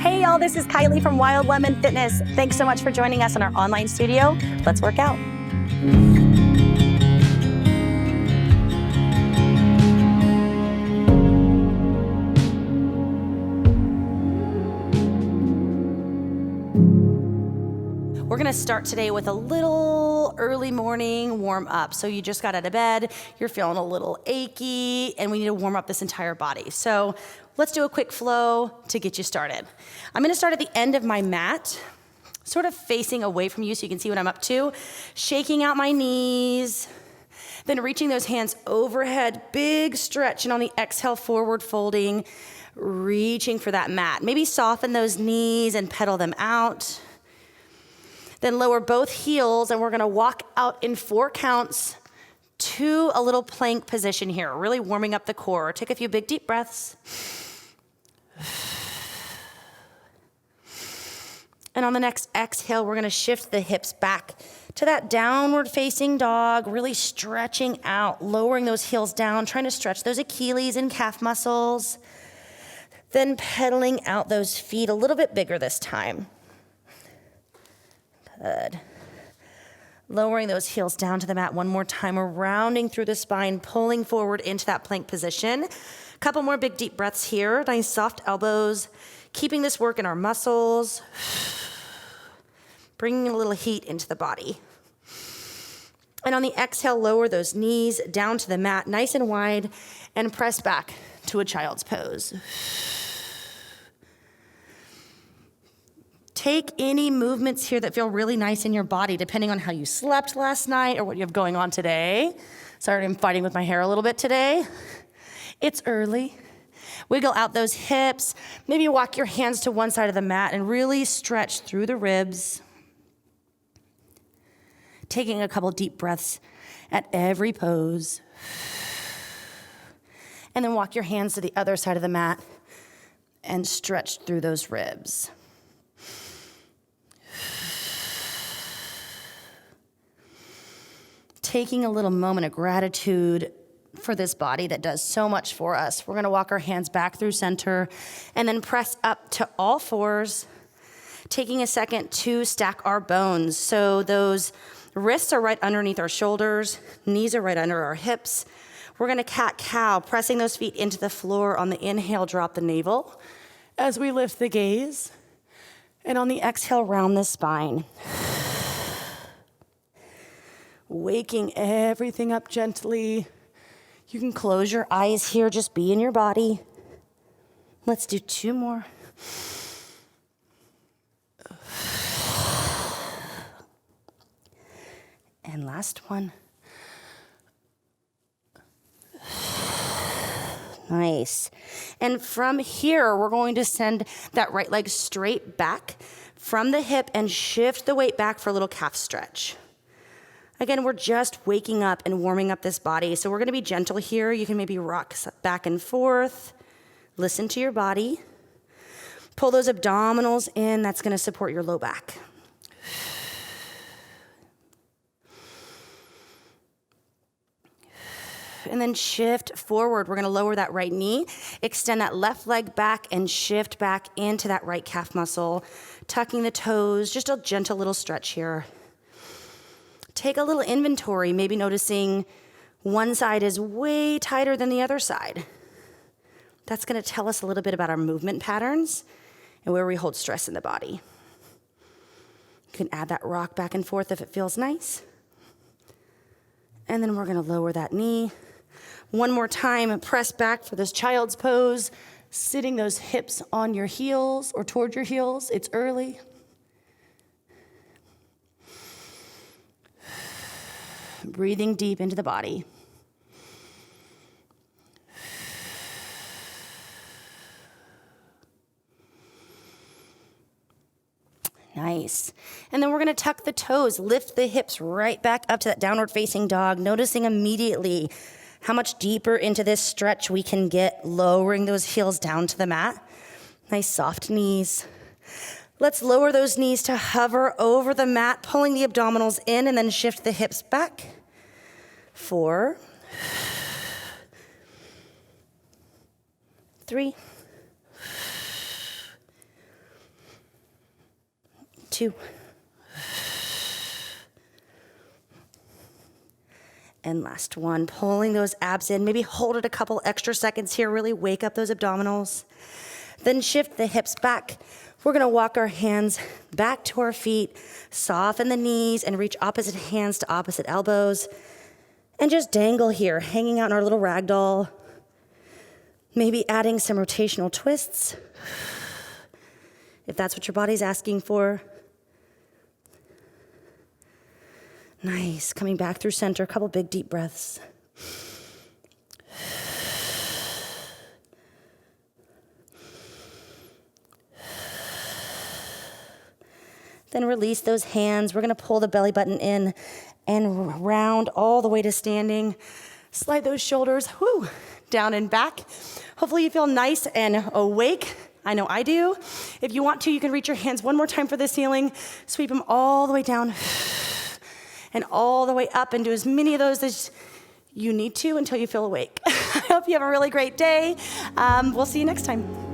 Hey y'all, this is Kylie from Wild Lemon Fitness. Thanks so much for joining us in our online studio. Let's work out. We're gonna start today with a little early morning warm up. So you just got out of bed, you're feeling a little achy, and we need to warm up this entire body. So let's do a quick flow to get you started. I'm gonna start at the end of my mat, sort of facing away from you so you can see what I'm up to, shaking out my knees, then reaching those hands overhead, big stretch, and on the exhale, forward folding, reaching for that mat. Maybe soften those knees and pedal them out. Then lower both heels, and we're gonna walk out in 4 counts to a little plank position here, really warming up the core. Take a few big deep breaths. And on the next exhale, we're gonna shift the hips back to that downward facing dog, really stretching out, lowering those heels down, trying to stretch those Achilles and calf muscles. Then pedaling out those feet a little bit bigger this time. Good. Lowering those heels down to the mat one more time, rounding through the spine, pulling forward into that plank position. A couple more big deep breaths here. Nice soft elbows, keeping this work in our muscles, bringing a little heat into the body. And on the exhale, lower those knees down to the mat, nice and wide, and press back to a child's pose. Take any movements here that feel really nice in your body, depending on how you slept last night or what you have going on today. Sorry, I'm fighting with my hair a little bit today. It's early. Wiggle out those hips. Maybe walk your hands to one side of the mat and really stretch through the ribs. Taking a couple deep breaths at every pose. And then walk your hands to the other side of the mat and stretch through those ribs. Taking a little moment of gratitude for this body that does so much for us. We're gonna walk our hands back through center and then press up to all fours, taking a second to stack our bones. So those wrists are right underneath our shoulders, knees are right under our hips. We're gonna cat-cow, pressing those feet into the floor. On the inhale, drop the navel as we lift the gaze. And on the exhale, round the spine. Waking everything up gently. You can close your eyes here, just be in your body. Let's do 2 more. And last one. Nice. And from here, we're going to send that right leg straight back from the hip and shift the weight back for a little calf stretch. Again, we're just waking up and warming up this body. So we're gonna be gentle here. You can maybe rock back and forth. Listen to your body. Pull those abdominals in. That's gonna support your low back. And then shift forward. We're gonna lower that right knee, extend that left leg back and shift back into that right calf muscle, tucking the toes, just a gentle little stretch here. Take a little inventory, maybe noticing one side is way tighter than the other side. That's gonna tell us a little bit about our movement patterns and where we hold stress in the body. You can add that rock back and forth if it feels nice. And then we're gonna lower that knee. One more time, press back for this child's pose, sitting those hips on your heels or toward your heels. It's early. Breathing deep into the body. Nice. And then we're gonna tuck the toes, lift the hips right back up to that downward facing dog, noticing immediately how much deeper into this stretch we can get, lowering those heels down to the mat. Nice soft knees. Let's lower those knees to hover over the mat, pulling the abdominals in and then shift the hips back. 4, 3, 2, and last one. Pulling those abs in. Maybe hold it a couple extra seconds here. Really wake up those abdominals. Then shift the hips back. We're gonna walk our hands back to our feet, soften the knees, and reach opposite hands to opposite elbows. And just dangle here, hanging out in our little ragdoll. Maybe adding some rotational twists, if that's what your body's asking for. Nice, coming back through center, a couple big deep breaths. Then release those hands. We're gonna pull the belly button in and round all the way to standing. Slide those shoulders, down and back. Hopefully you feel nice and awake. I know I do. If you want to, you can reach your hands one more time for the ceiling. Sweep them all the way down and all the way up, and do as many of those as you need to until you feel awake. I hope you have a really great day. We'll see you next time.